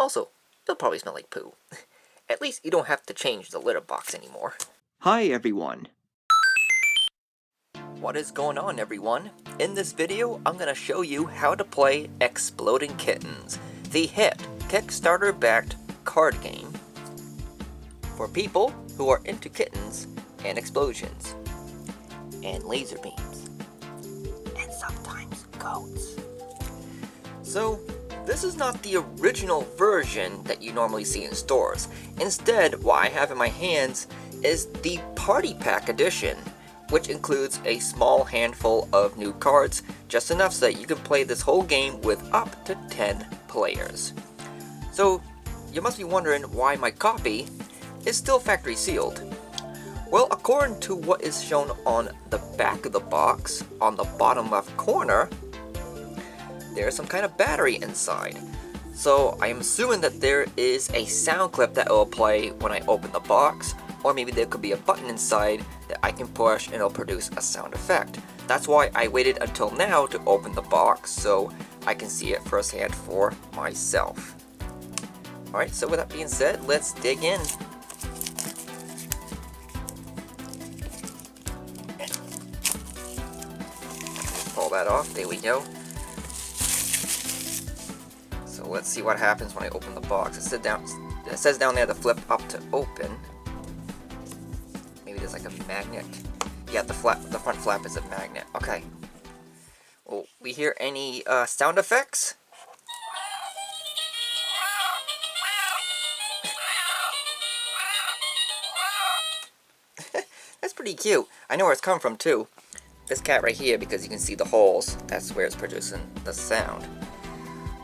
Also, it'll probably smell like poo. At least you don't have to change the litter box anymore. Hi everyone. What is going on, everyone? In this video, I'm going to show you how to play Exploding Kittens, the hit Kickstarter-backed card game for people who are into kittens and explosions and laser beams and sometimes goats. So, this is not the original version that you normally see in stores. Instead, what I have in my hands is the Party Pack edition, which includes a small handful of new cards, just enough so that you can play this whole game with up to 10 players. So, you must be wondering why my copy is still factory sealed. Well, according to what is shown on the back of the box, on the bottom left corner, there's some kind of battery inside. So I'm assuming that there is a sound clip that will play when I open the box, or maybe there could be a button inside that I can push and it'll produce a sound effect. That's why I waited until now to open the box so I can see it firsthand for myself. Alright, so with that being said, let's dig in. Pull that off, there we go. So let's see what happens when I open the box. It says down there to flip up to open. Maybe there's like a magnet. Yeah, the front flap is a magnet. Okay. Will we hear any sound effects? That's pretty cute. I know where it's coming from too. This cat right here, because you can see the holes. That's where it's producing the sound.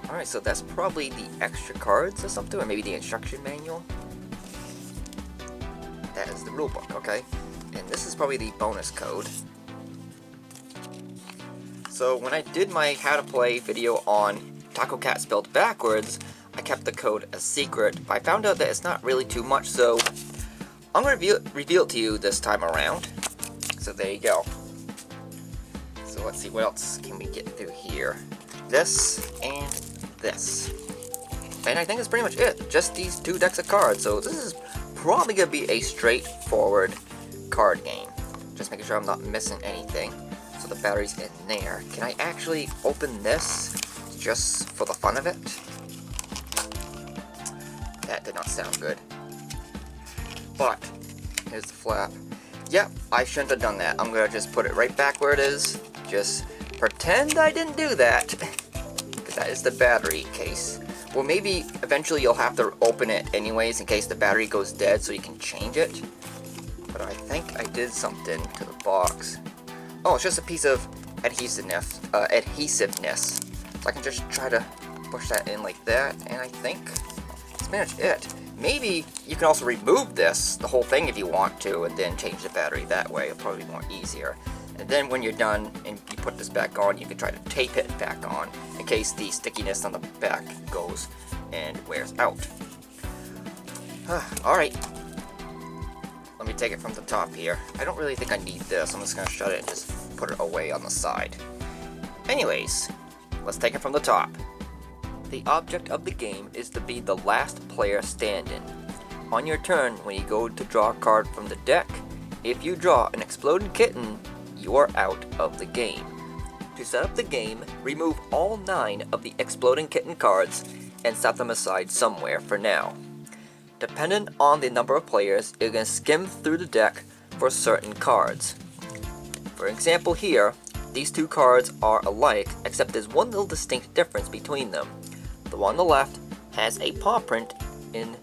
Alright, so that's probably the extra cards or something, or maybe the instruction manual. That is the rulebook, okay? And this is probably the bonus code. So when I did my how to play video on Taco Cat spelled backwards, I kept the code a secret, but I found out that it's not really too much, so I'm going to reveal it to you this time around. So there you go. So let's see, what else can we get through here? This and this. And I think that's pretty much it. Just these two decks of cards. So this is probably going to be a straightforward card game. Just making sure I'm not missing anything. So the battery's in there. Can I actually open this just for the fun of it? That did not sound good. But here's the flap. Yep, I shouldn't have done that. I'm going to just put it right back where it is. Just pretend I didn't do that. That is the battery case. Well, maybe eventually you'll have to open it anyways in case the battery goes dead so you can change it. But I think I did something to the box. Oh, it's just a piece of adhesiveness. So I can just try to push that in like that, and I think that's pretty much it. Maybe you can also remove this, the whole thing, if you want to, and then change the battery that way. It'll probably be more easier. And then when you're done and you put this back on, you can try to tape it back on in case the stickiness on the back goes and wears out. Alright. Let me take it from the top here. I don't really think I need this. I'm just going to shut it and just put it away on the side. Anyways, let's take it from the top. The object of the game is to be the last player standing. On your turn, when you go to draw a card from the deck, if you draw an exploding kitten, you are out of the game. To set up the game, remove all 9 of the exploding kitten cards and set them aside somewhere for now. Dependent on the number of players, you can skim through the deck for certain cards. For example here, these two cards are alike, except there's one little distinct difference between them. The one on the left has a paw print in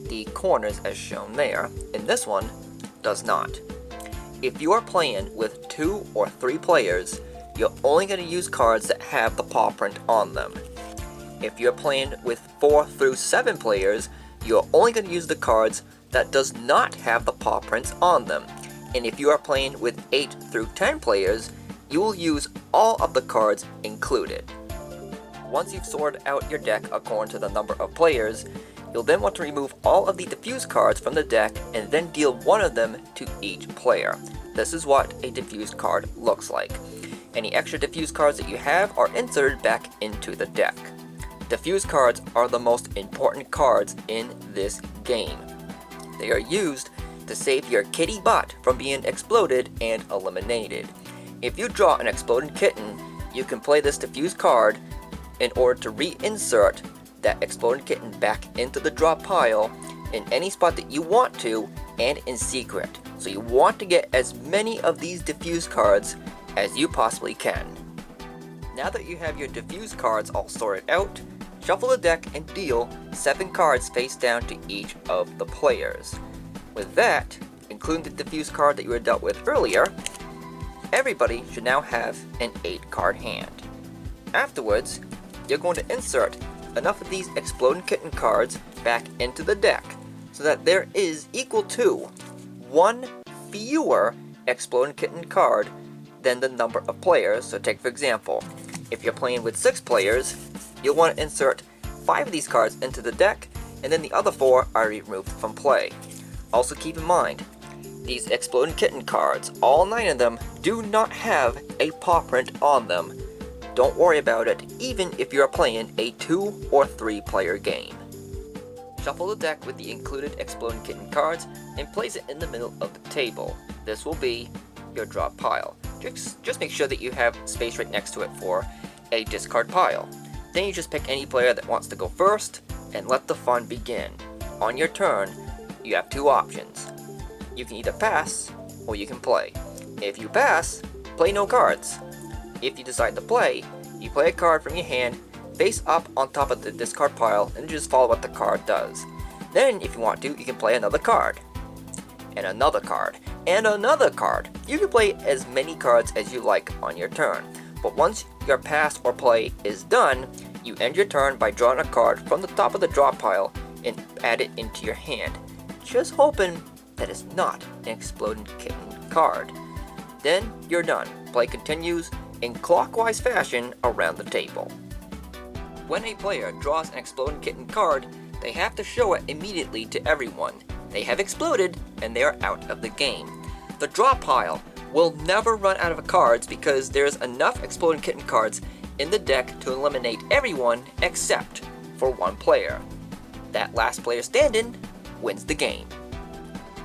the corners as shown there, and this one does not. If you are playing with 2 or 3 players, you're only going to use cards that have the paw print on them. If you're playing with 4 through 7 players, you're only going to use the cards that does not have the paw prints on them. And if you are playing with 8 through 10 players, you will use all of the cards included. Once you've sorted out your deck according to the number of players, you'll then want to remove all of the diffuse cards from the deck and then deal one of them to each player. This is what a diffused card looks like. Any extra diffused cards that you have are inserted back into the deck. Diffuse cards are the most important cards in this game. They are used to save your kitty butt from being exploded and eliminated. If you draw an exploding kitten, you can play this diffuse card in order to reinsert that exploding kitten back into the draw pile in any spot that you want to and in secret. So you want to get as many of these diffuse cards as you possibly can. Now that you have your diffuse cards all sorted out, shuffle the deck and deal 7 cards face down to each of the players. With that, including the diffuse card that you were dealt with earlier, everybody should now have an 8-card hand. Afterwards, you're going to insert enough of these exploding kitten cards back into the deck so that there is equal to 1 fewer exploding kitten card than the number of players. So take for example, if you're playing with 6 players, you'll want to insert 5 of these cards into the deck, and then the other 4 are removed from play. Also keep in mind, these exploding kitten cards, all 9 of them, do not have a paw print on them. Don't worry about it, even if you're playing a 2 or 3 player game. Shuffle the deck with the included exploding kitten cards and place it in the middle of the table. This will be your drop pile. Just make sure that you have space right next to it for a discard pile. Then you just pick any player that wants to go first and let the fun begin. On your turn, you have 2 options. You can either pass or you can play. If you pass, play no cards. If you decide to play, you play a card from your hand face up on top of the discard pile and just follow what the card does. Then if you want to, you can play another card, and another card, and another card. You can play as many cards as you like on your turn, but once your pass or play is done, you end your turn by drawing a card from the top of the draw pile and add it into your hand, just hoping that it's not an exploding kitten card. Then you're done. Play continues in clockwise fashion around the table. When a player draws an exploding kitten card, they have to show it immediately to everyone. They have exploded and they are out of the game. The draw pile will never run out of cards because there's enough exploding kitten cards in the deck to eliminate everyone except for 1 player. That last player standing wins the game.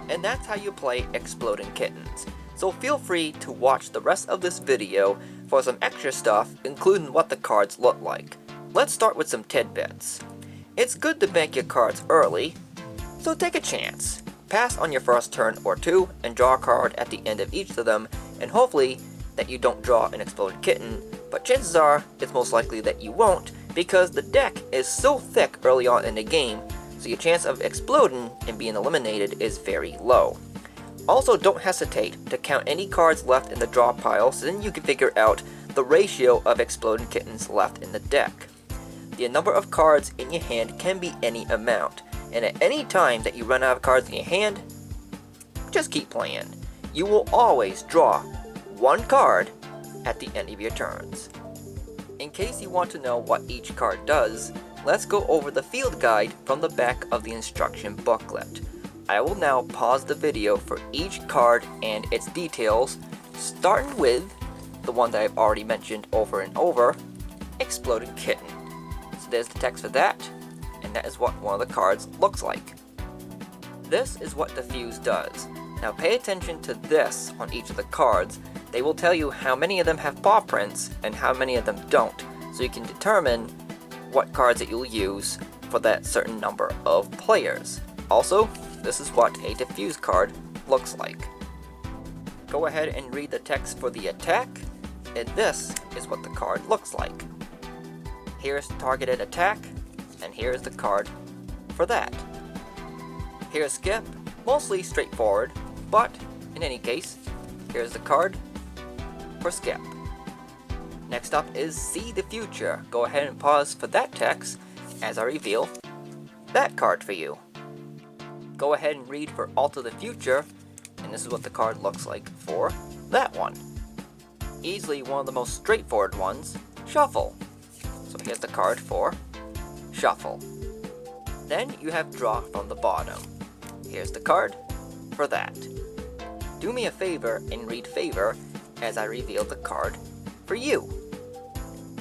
And that's how you play Exploding Kittens. So feel free to watch the rest of this video for some extra stuff, including what the cards look like. Let's start with some tidbits. It's good to bank your cards early, so take a chance. Pass on your first turn or 2 and draw a card at the end of each of them, and hopefully that you don't draw an exploded kitten, but chances are it's most likely that you won't because the deck is so thick early on in the game, so your chance of exploding and being eliminated is very low. Also, don't hesitate to count any cards left in the draw pile so then you can figure out the ratio of exploding kittens left in the deck. The number of cards in your hand can be any amount, and at any time that you run out of cards in your hand, just keep playing. You will always draw 1 card at the end of your turns. In case you want to know what each card does, let's go over the field guide from the back of the instruction booklet. I will now pause the video for each card and its details, starting with the one that I've already mentioned over and over, Exploding Kitten. So there's the text for that, and that is what one of the cards looks like. This is what Diffuse does. Now pay attention to this on each of the cards. They will tell you how many of them have paw prints and how many of them don't, so you can determine what cards that you'll use for that certain number of players. Also, this is what a Diffuse card looks like. Go ahead and read the text for the attack, and this is what the card looks like. Here's targeted attack, and here's the card for that. Here's skip, mostly straightforward, but in any case, here's the card for skip. Next up is See the Future. Go ahead and pause for that text as I reveal that card for you. Go ahead and read for Alter the Future, and this is what the card looks like for that one. Easily one of the most straightforward ones, Shuffle. So here's the card for Shuffle. Then you have Draw from the bottom. Here's the card for that. Do me a favor and read Favor as I reveal the card for you.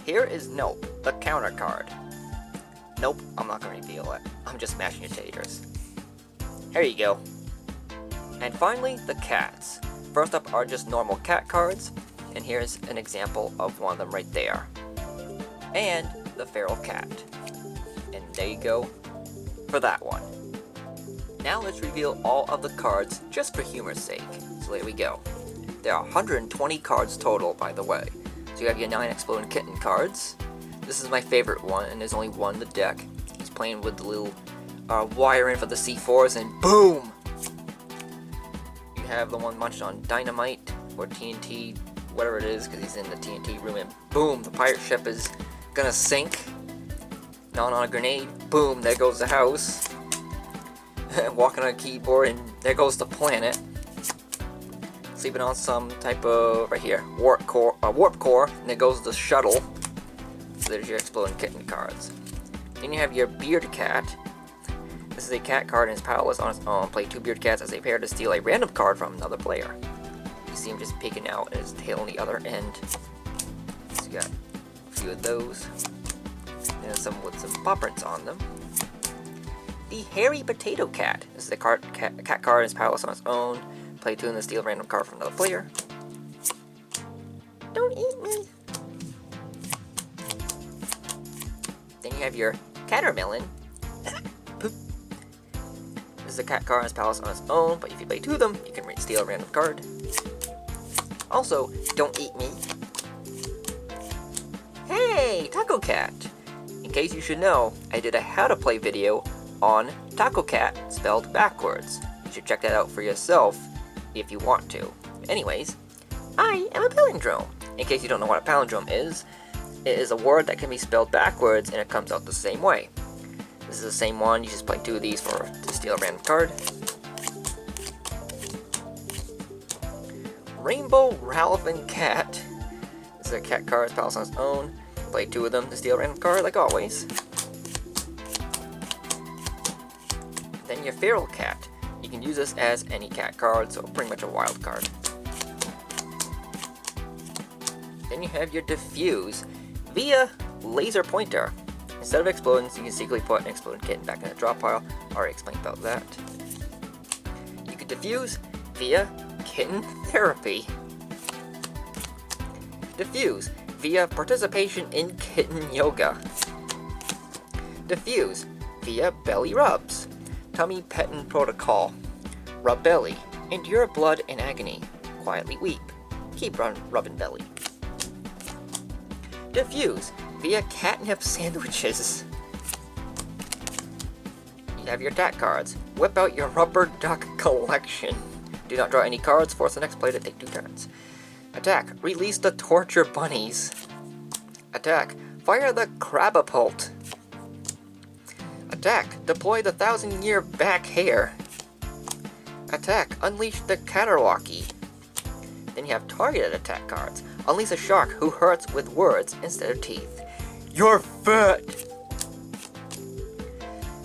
Here is Nope, the counter card. Nope, I'm not going to reveal it. I'm just mashing your taters. Here you go. And finally, the cats. First up are just normal cat cards, and here's an example of one of them right there. And the feral cat. And there you go for that one. Now let's reveal all of the cards just for humor's sake. So there we go. There are 120 cards total, by the way. So you have your 9 Exploding Kitten cards. This is my favorite one, and there's only one in the deck. He's playing with the little wire in for the C4s, and boom! You have the one launched on dynamite, or TNT, whatever it is, because he's in the TNT room, and boom! The pirate ship is gonna sink. Not on a grenade, boom! There goes the house. Walking on a keyboard, and there goes the planet. Sleeping on some type of, right here, warp core, and there goes the shuttle. So there's your Exploding Kitten cards. Then you have your Beard Cat. This is a cat card and is powerless on its own. Play 2 Beard Cats as a pair to steal a random card from another player. You see him just peeking out and his tail on the other end. So you got a few of those. And some with some paw prints on them. The Hairy Potato Cat. This is a cat card and is powerless on its own. Play 2 and then steal a random card from another player. Don't eat me! Then you have your Catermelon. Poop. This is a cat card and is powerless on its own, but if you play 2 of them, you can steal a random card. Also, don't eat me. Hey, Taco Cat! In case you should know, I did a how to play video on Taco Cat spelled backwards. You should check that out for yourself if you want to. Anyways, I am a palindrome. In case you don't know what a palindrome is, it is a word that can be spelled backwards and it comes out the same way. This is the same one. You just play 2 of these to steal a random card. Rainbow Ralphin Cat. This is a cat card, powerless on its own. Play 2 of them to steal a random card, like always. Then your Feral Cat. You can use this as any cat card, so pretty much a wild card. Then you have your Diffuse via Laser Pointer. Instead of exploding, you can secretly put an Exploding Kitten back in the drop pile. Already explained about that. You can diffuse via Kitten Therapy. Diffuse via participation in Kitten Yoga. Diffuse via Belly Rubs. Tummy Petting Protocol. Rub belly. Endure blood and agony. Quietly weep. Keep rubbing belly. Diffuse via catnip sandwiches. You have your attack cards. Whip out your rubber duck collection. Do not draw any cards. Force the next player to take 2 turns. Attack. Release the torture bunnies. Attack. Fire the crabapult. Attack. Deploy the 1,000-year back hair. Attack. Unleash the Catarwalkie. Then you have targeted attack cards. Unleash a shark who hurts with words instead of teeth. You're fat!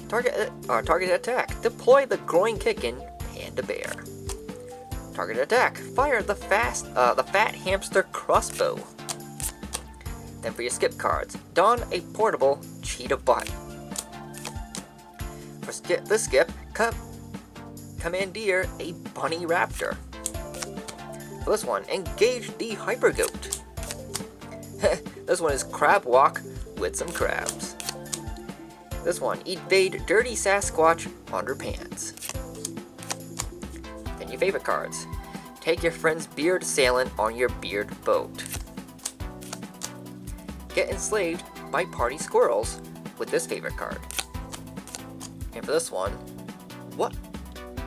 Targeted attack. Deploy the groin kicking panda bear. Targeted attack. Fire the fat hamster crossbow. Then for your skip cards, don a portable cheetah butt. For the skip, commandeer a bunny raptor. For this one, engage the hypergoat. This one is crab walk with some crabs. This one, evade dirty Sasquatch underpants. Then your favorite cards. Take your friend's beard sailing on your beard boat. Get enslaved by party squirrels with this favorite card. And for this one, what?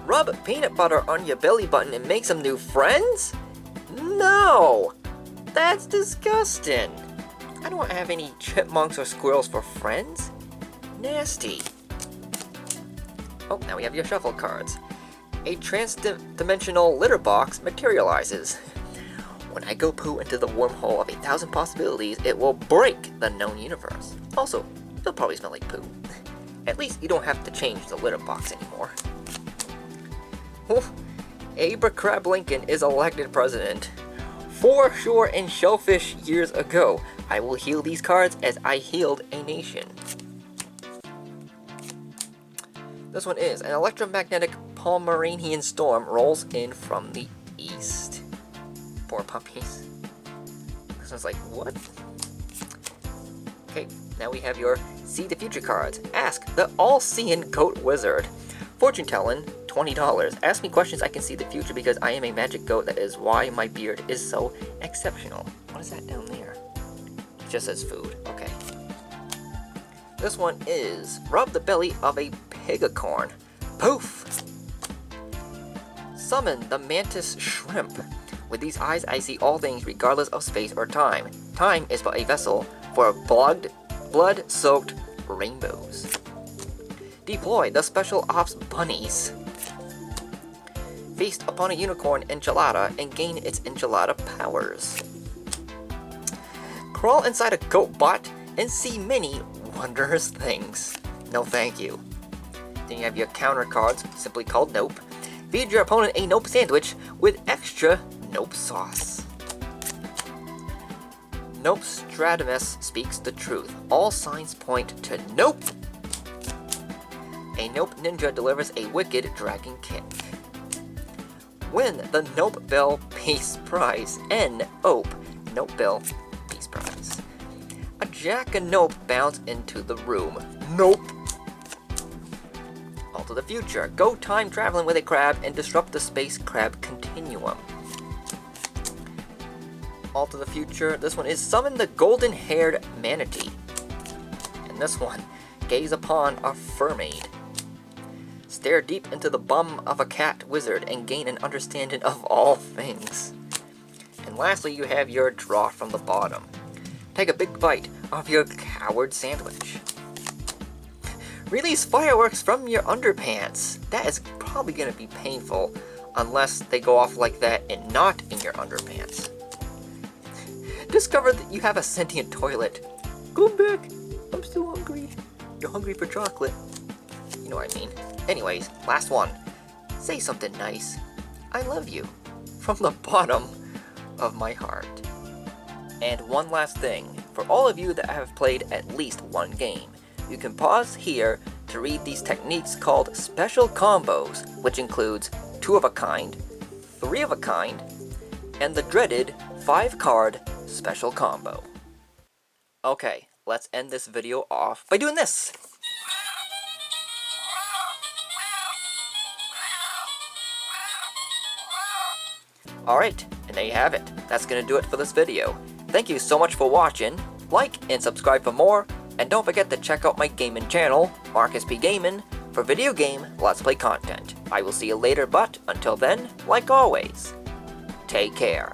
Rub peanut butter on your belly button and make some new friends? No! That's disgusting! I don't want to have any chipmunks or squirrels for friends. Nasty. Oh, now we have your shuffle cards. A trans-dimensional litter box materializes. When I go poo into the wormhole of 1,000 possibilities, it will break the known universe. Also, it'll probably smell like poo. At least you don't have to change the litter box anymore. Abracrab Lincoln is elected president. Foreshore and shellfish years ago. I will heal these cards as I healed a nation. This one is an electromagnetic Pomeranian storm rolls in from the east. Poor puppies. This one's like, what? Okay, now we have your See the Future cards. Ask the all-seeing goat wizard. Fortune telling, $20. Ask me questions I can see the future because I am a magic goat. That is why my beard is so exceptional. What is that down there? It just says food. Okay. This one is rub the belly of a pigacorn. Poof! Summon the mantis shrimp. With these eyes I see all things regardless of space or time. Time is but a vessel for blood-soaked rainbows. Deploy the Special Ops Bunnies. Feast upon a unicorn enchilada and gain its enchilada powers. Crawl inside a goat bot and see many wondrous things. No thank you. Then you have your counter cards, simply called Nope. Feed your opponent a Nope sandwich with extra Nope sauce. Nope Stratamus speaks the truth. All signs point to Nope. A Nope ninja delivers a wicked dragon kick. Win the Nope Bell Peace Prize. N-Ope. Nope Bell Peace Prize. A jack-a-nope bounce into the room. Nope. Alter the future. Go time traveling with a crab and disrupt the space crab continuum. Alter the future. This one is summon the golden-haired manatee. And this one, gaze upon a mermaid. Stare deep into the bum of a cat wizard and gain an understanding of all things. And lastly, you have your draw from the bottom. Take a big bite of your coward sandwich. Release fireworks from your underpants. That is probably going to be painful unless they go off like that and not in your underpants. Discover that you have a sentient toilet. Go back. I'm still hungry. You're hungry for chocolate. You know what I mean. Anyways, last one. Say something nice. I love you. From the bottom of my heart. And one last thing. For all of you that have played at least one game, you can pause here to read these techniques called special combos, which includes 2 of a kind, 3 of a kind, and the dreaded 5-card special combo. Okay, let's end this video off by doing this. Alright, and there you have it. That's gonna do it for this video. Thank you so much for watching. Like and subscribe for more, and don't forget to check out my gaming channel, Markis P Gaming, for video game Let's Play content. I will see you later, but until then, like always, take care.